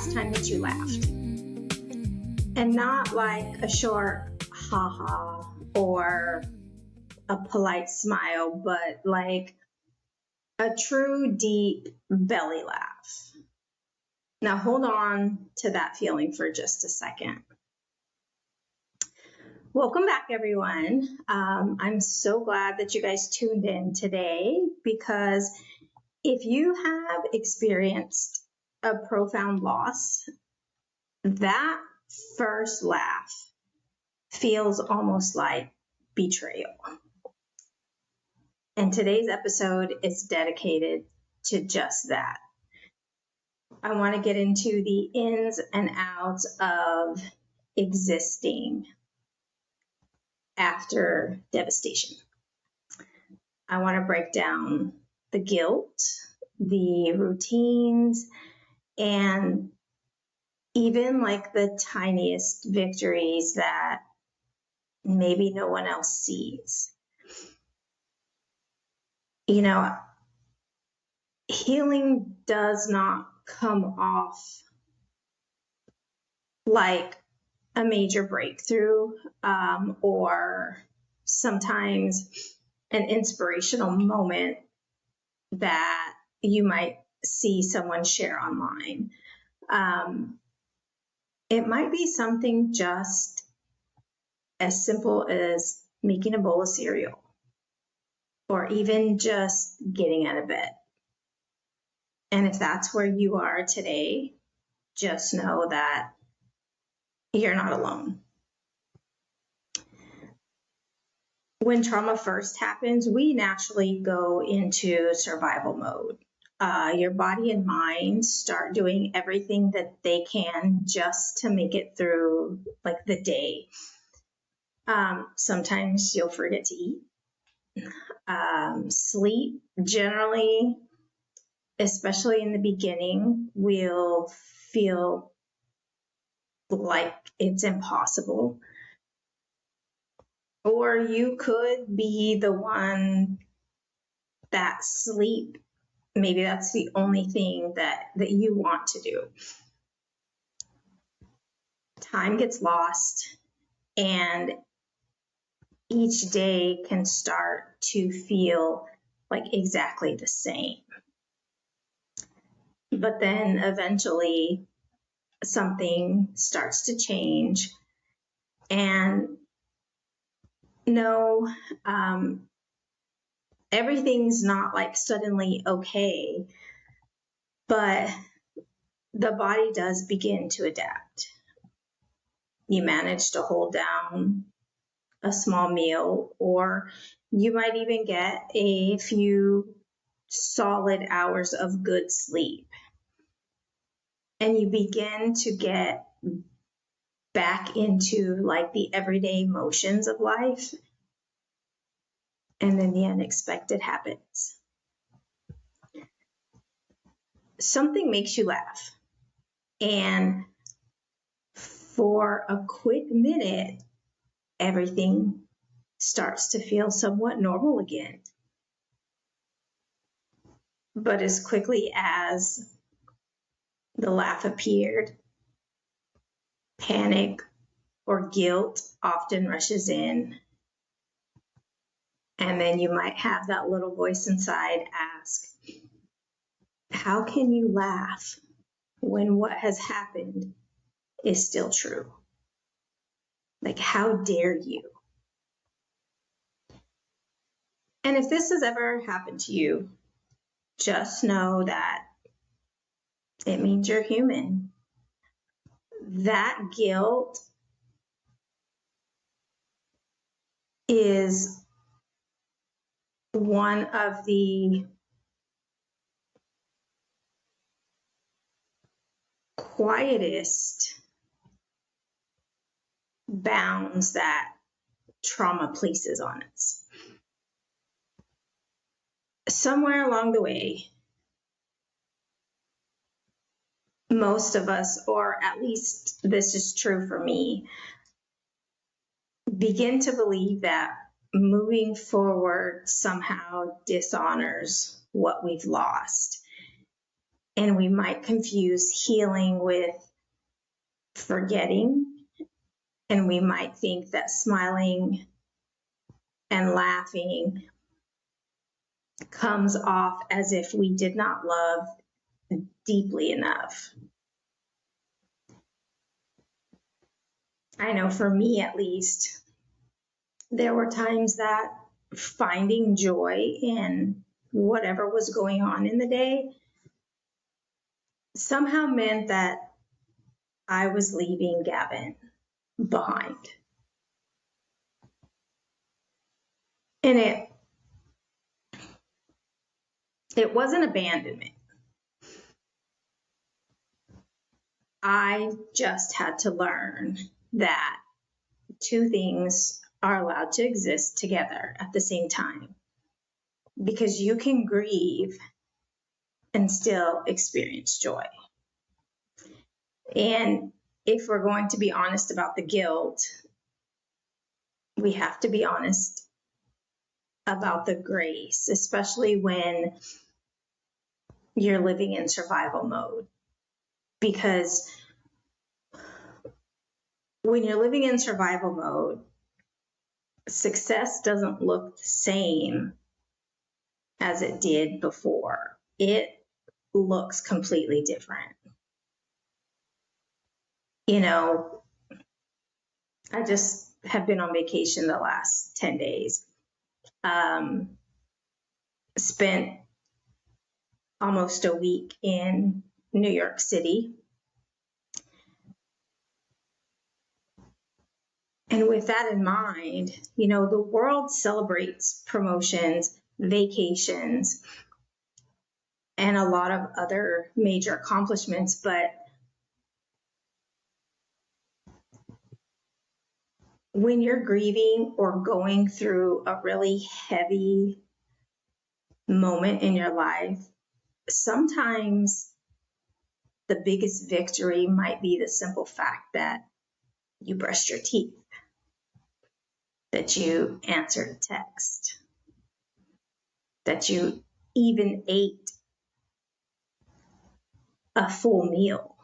last time that you laughed? And not like a short ha-ha or a polite smile, but like a true deep belly laugh. Now hold on to that feeling for just a second. Welcome back, everyone. I'm so glad that you guys tuned in today, because if you have experienced a profound loss, that first laugh feels almost like betrayal. And today's episode is dedicated to just that. I want to get into the ins and outs of existing after devastation. I want to break down the guilt, the routines, and even like the tiniest victories that maybe no one else sees. You know, healing does not come off like a major breakthrough or sometimes an inspirational moment that you might see someone share online. It might be something just as simple as making a bowl of cereal, or even just getting out of bed. And if that's where you are today, just know that you're not alone. When trauma first happens, we naturally go into survival mode. Your body and mind start doing everything that they can just to make it through like the day. Sometimes you'll forget to eat. Sleep, generally, especially in the beginning, will feel like it's impossible. Or you could be the one that sleep, maybe that's the only thing that you want to do. Time gets lost, and each day can start to feel like exactly the same. But then eventually something starts to change, and no, everything's not like suddenly okay, but the body does begin to adapt. You manage to hold down a small meal, or you might even get a few solid hours of good sleep. And you begin to get back into like the everyday motions of life. And then the unexpected happens. Something makes you laugh. And for a quick minute, everything starts to feel somewhat normal again. But as quickly as the laugh appeared, panic or guilt often rushes in. And then you might have that little voice inside ask, how can you laugh when what has happened is still true? Like, how dare you? And if this has ever happened to you, just know that it means you're human. That guilt is one of the quietest bounds that trauma places on us. Somewhere along the way, most of us, or at least this is true for me, begin to believe that moving forward somehow dishonors what we've lost. And we might confuse healing with forgetting. And we might think that smiling and laughing comes off as if we did not love deeply enough. I know for me, at least, there were times that finding joy in whatever was going on in the day somehow meant that I was leaving Gavin behind. And it wasn't abandonment. I just had to learn that two things are allowed to exist together at the same time, because you can grieve and still experience joy. And if we're going to be honest about the guilt, we have to be honest about the grace, especially when you're living in survival mode. Because when you're living in survival mode, success doesn't look the same as it did before. It looks completely different. You know, I just have been on vacation the last 10 days. Spent almost a week in New York City. And with that in mind, you know, the world celebrates promotions, vacations, and a lot of other major accomplishments, but when you're grieving or going through a really heavy moment in your life, sometimes the biggest victory might be the simple fact that you brushed your teeth, that you answered a text, that you even ate a full meal.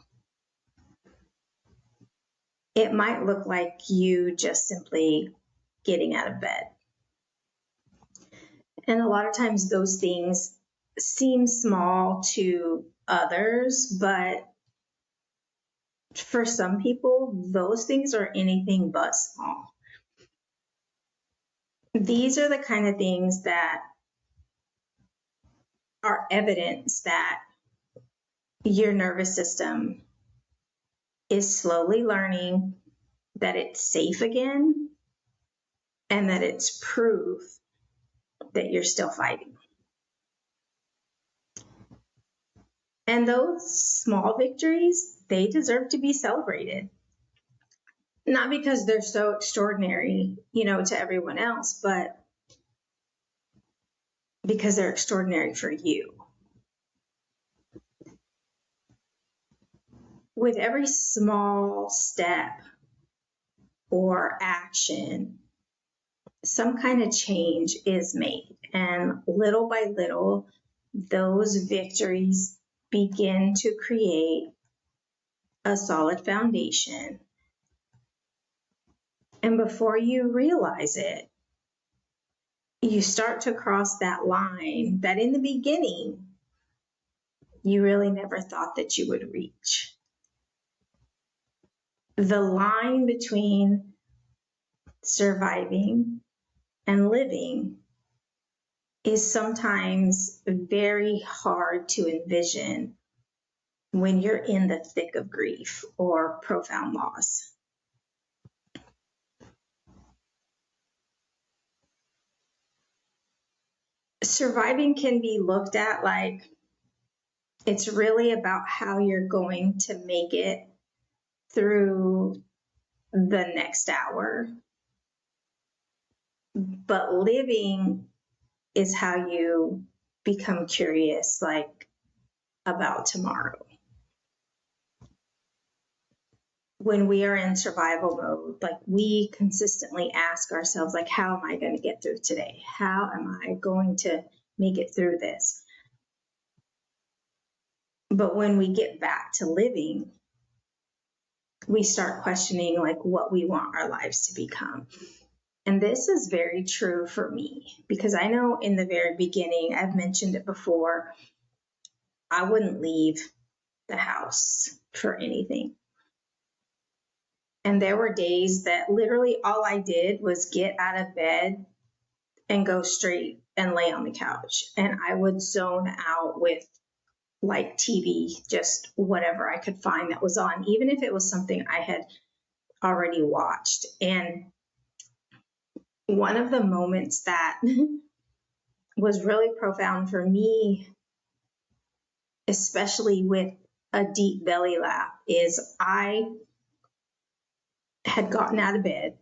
It might look like you just simply getting out of bed. And a lot of times those things seem small to others, but for some people, those things are anything but small. These are the kind of things that are evidence that your nervous system is slowly learning that it's safe again and that it's proof that you're still fighting. And those small victories, they deserve to be celebrated. Not because they're so extraordinary, you know, to everyone else, but because they're extraordinary for you. With every small step or action, some kind of change is made. And little by little, those victories begin to create a solid foundation. And before you realize it, you start to cross that line that in the beginning, you really never thought that you would reach. The line between surviving and living is sometimes very hard to envision when you're in the thick of grief or profound loss. Surviving can be looked at like it's really about how you're going to make it through the next hour. But living is how you become curious, like about tomorrow. When we are in survival mode, like we consistently ask ourselves, like, how am I going to get through today? How am I going to make it through this? But when we get back to living, we start questioning like what we want our lives to become. And this is very true for me because I know in the very beginning, I've mentioned it before, I wouldn't leave the house for anything. And there were days that literally all I did was get out of bed and go straight and lay on the couch. And I would zone out with like TV, just whatever I could find that was on, even if it was something I had already watched. And one of the moments that was really profound for me, especially with a deep belly laugh, is I had gotten out of bed,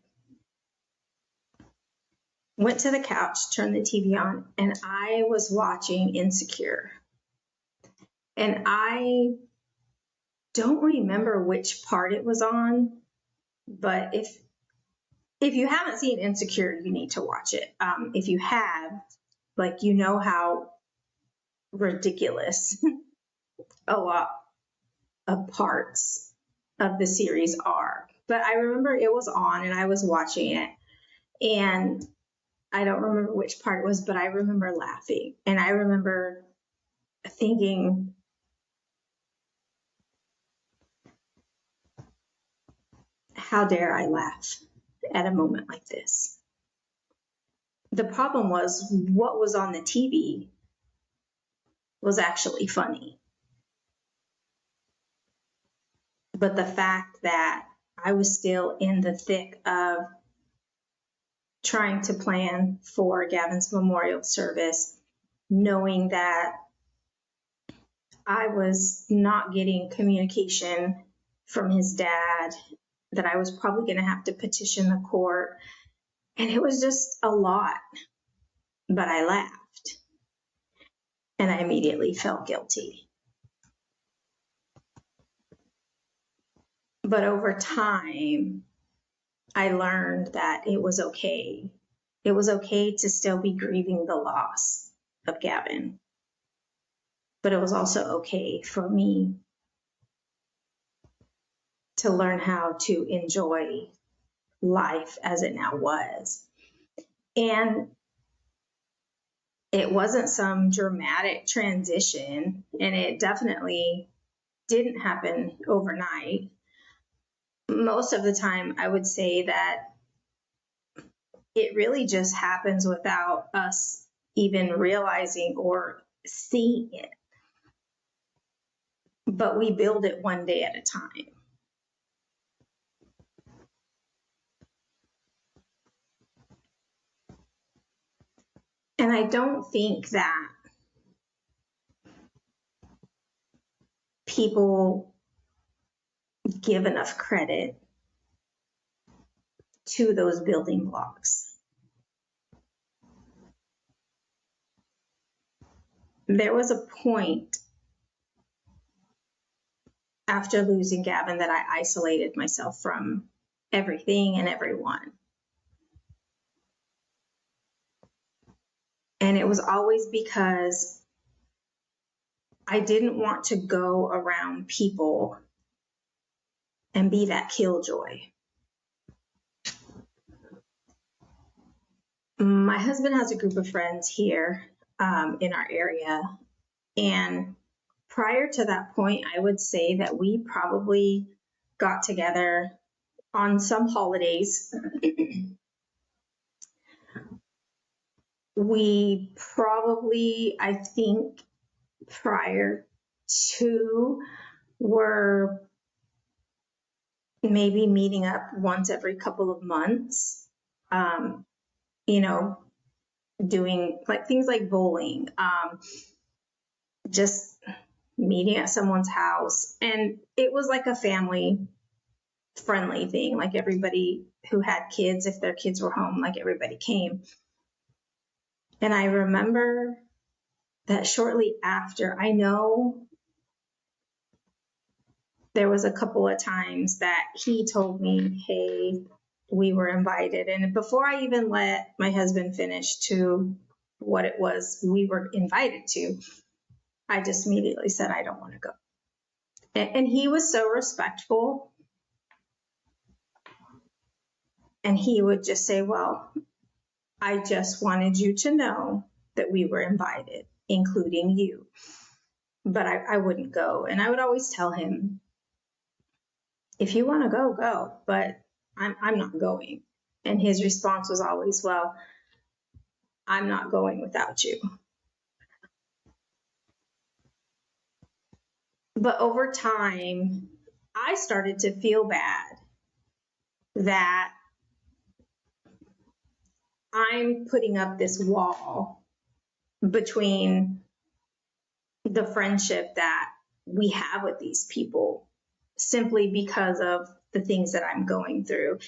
went to the couch, turned the TV on, and I was watching Insecure. And I don't remember which part it was on, but if you haven't seen Insecure, you need to watch it. If you have, like, you know how ridiculous a lot of parts of the series are. But I remember it was on and I was watching it, and I don't remember which part it was, but I remember laughing. And I remember thinking, how dare I laugh at a moment like this? The problem was what was on the TV was actually funny. But the fact that I was still in the thick of trying to plan for Gavin's memorial service, knowing that I was not getting communication from his dad, that I was probably going to have to petition the court. And it was just a lot. But I laughed. And I immediately felt guilty. But over time, I learned that it was okay. It was okay to still be grieving the loss of Gavin. But it was also okay for me to learn how to enjoy life as it now was. And it wasn't some dramatic transition, and it definitely didn't happen overnight. Most of the time, I would say that it really just happens without us even realizing or seeing it. But we build it one day at a time. And I don't think that people give enough credit to those building blocks. There was a point after losing Gavin that I isolated myself from everything and everyone. And it was always because I didn't want to go around people and be that killjoy. My husband has a group of friends here in our area. And prior to that point, I would say that we probably got together on some holidays. We probably, I think, prior to were maybe meeting up once every couple of months, you know, doing like things like bowling, just meeting at someone's house. And it was like a family friendly thing. Like everybody who had kids, if their kids were home, like everybody came. And I remember that shortly after, I know there was a couple of times that he told me, hey, we were invited. And before I even let my husband finish to what it was we were invited to, I just immediately said, I don't want to go. And he was so respectful. And he would just say, well, I just wanted you to know that we were invited, including you. But I wouldn't go. And I would always tell him, if you want to go, go. But I'm not going. And his response was always, well, I'm not going without you. But over time, I started to feel bad that I'm putting up this wall between the friendship that we have with these people simply because of the things that I'm going through.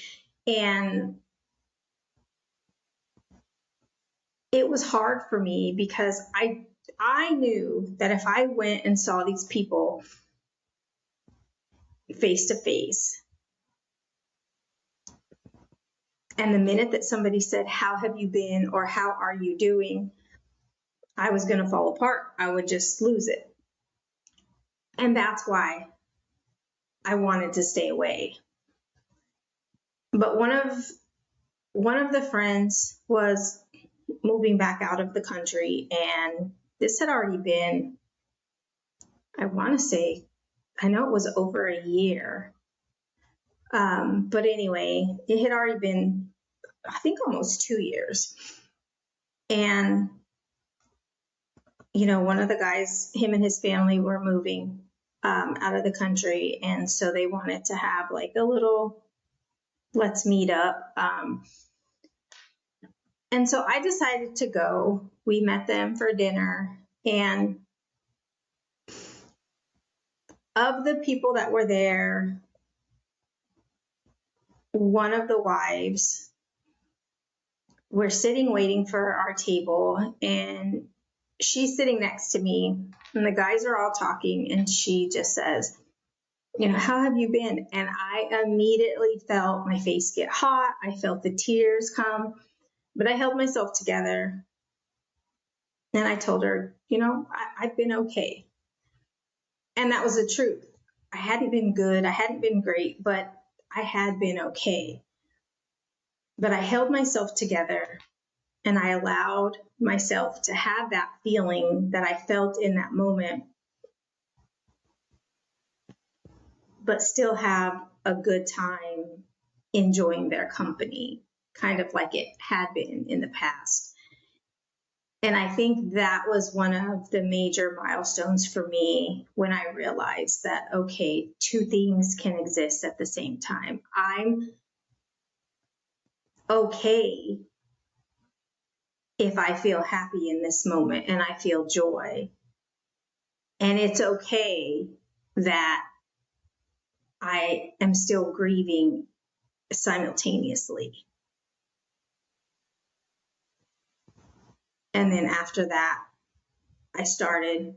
And it was hard for me because I knew that if I went and saw these people face to face, and the minute that somebody said, how have you been, or how are you doing, I was going to fall apart. I would just lose it. And that's why I wanted to stay away. But one of the friends was moving back out of the country, and this had already been, I want to say, I know it was over a year. But anyway, it had already been, I think, almost 2 years. And, one of the guys, him and his family were moving out of the country. And so they wanted to have like a little, let's meet up. And so I decided to go. We met them for dinner. And of the people that were there, one of the wives, we're sitting waiting for our table, and she's sitting next to me, and the guys are all talking, and she just says, how have you been? And I immediately felt my face get hot. I felt the tears come, but I held myself together. And I told her, I've been okay. And that was the truth. I hadn't been good. I hadn't been great, but I had been okay. But I held myself together, and I allowed myself to have that feeling that I felt in that moment, but still have a good time enjoying their company, kind of like it had been in the past. And I think that was one of the major milestones for me when I realized that, okay, two things can exist at the same time. I'm okay if I feel happy in this moment and I feel joy. And it's okay that I am still grieving simultaneously. And then after that, I started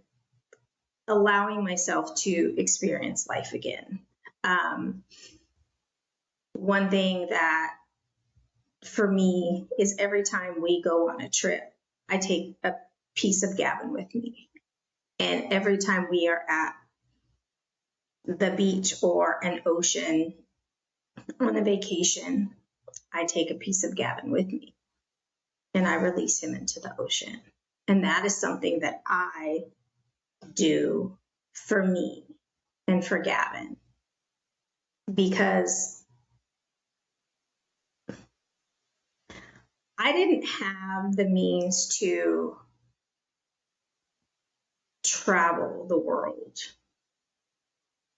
allowing myself to experience life again. One thing that for me is every time we go on a trip, I take a piece of Gavin with me. And every time we are at the beach or an ocean on a vacation, I take a piece of Gavin with me and I release him into the ocean. And that is something that I do for me and for Gavin, because I didn't have the means to travel the world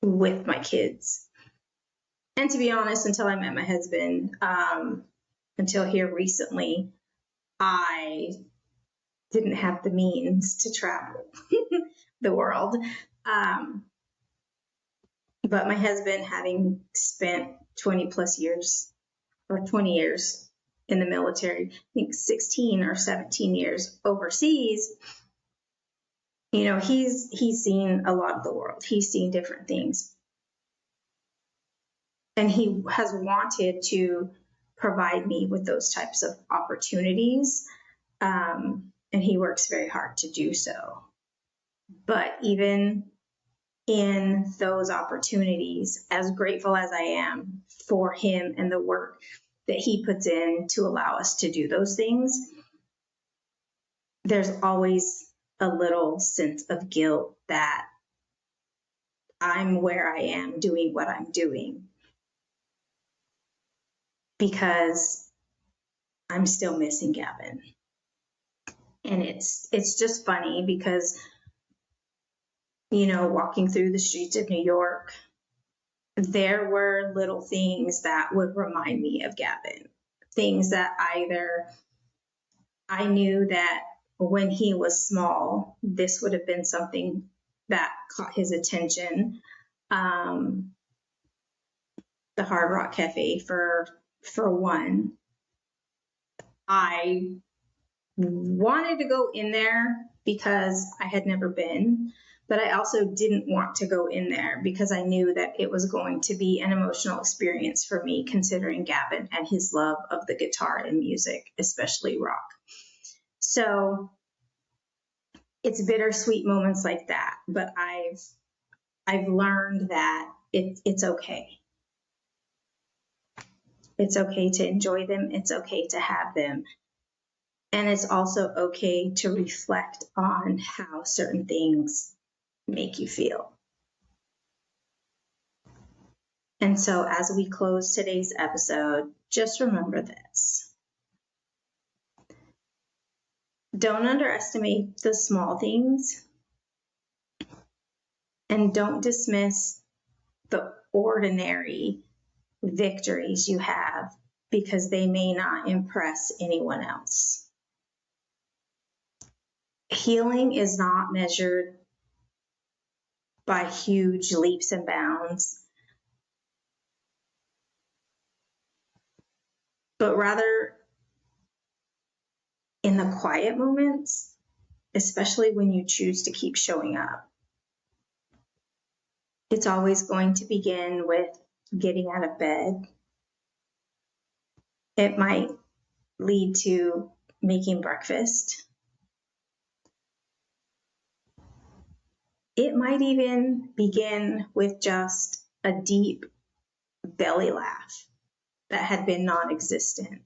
with my kids. And to be honest, until I met my husband, until here recently, I didn't have the means to travel the world. But my husband, having spent 20 plus years or 20 years in the military, I think 16 or 17 years overseas, he's seen a lot of the world. He's seen different things. And he has wanted to provide me with those types of opportunities. And he works very hard to do so. But even in those opportunities, as grateful as I am for him and the work that he puts in to allow us to do those things, there's always a little sense of guilt that I'm where I am doing what I'm doing because I'm still missing Gavin. And it's just funny because, you know, walking through the streets of New York, there were little things that would remind me of Gavin. Things that either I knew that when he was small, this would have been something that caught his attention. The Hard Rock Cafe for one. I wanted to go in there because I had never been, but I also didn't want to go in there because I knew that it was going to be an emotional experience for me, considering Gavin and his love of the guitar and music, especially rock. So it's bittersweet moments like that, but I've learned that it's okay. It's okay to enjoy them. It's okay to have them. And it's also okay to reflect on how certain things make you feel. And so as we close today's episode, just remember this. Don't underestimate the small things, and don't dismiss the ordinary victories you have because they may not impress anyone else. Healing is not measured by huge leaps and bounds, but rather in the quiet moments, especially when you choose to keep showing up. It's always going to begin with getting out of bed. It might lead to making breakfast. It might even begin with just a deep belly laugh that had been non-existent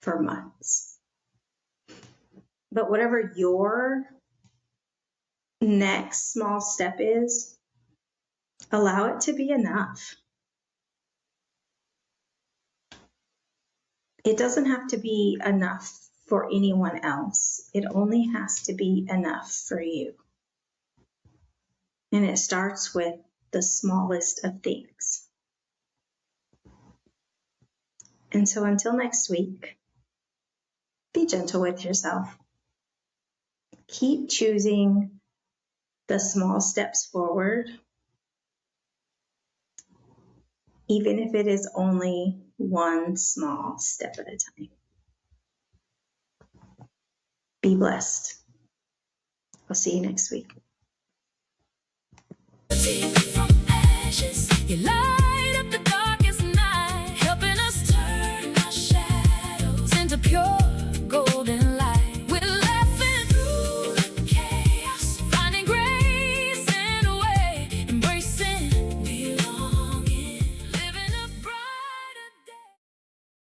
for months. But whatever your next small step is, allow it to be enough. It doesn't have to be enough for anyone else. It only has to be enough for you. And it starts with the smallest of things. And so until next week, be gentle with yourself. Keep choosing the small steps forward, even if it is only one small step at a time. Be blessed. I'll see you next week. From ashes,